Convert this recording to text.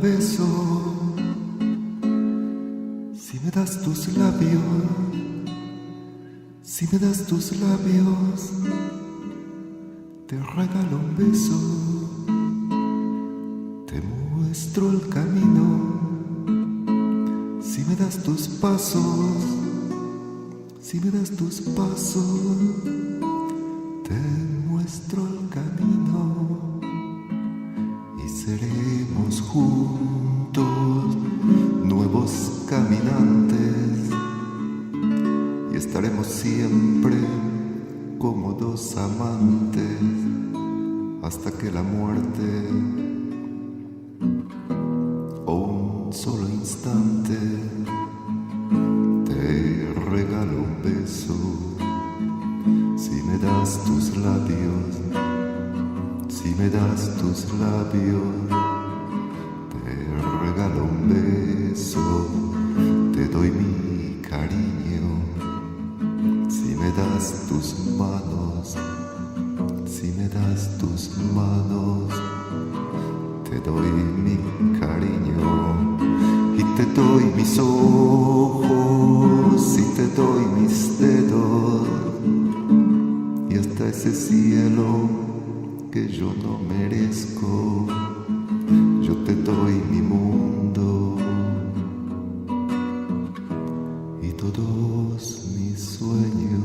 beso, si me das tus labios, si me das tus labios, te regalo un beso, te muestro el camino, si me das tus pasos, si me das tus pasos, te muestro el camino y seremos juntos nuevos caminantes y estaremos siempre como dos amantes hasta que la muerte o un solo instante te regalo un beso. Si me das tus labios, si me das tus labios, te regalo un beso, te doy mi cariño. Si me das tus manos, si me das tus manos, te doy mi cariño. Y te doy mis ojos, y te doy mis dedos, y hasta ese cielo que yo no merezco, yo te doy mi mundo y todos mis sueños.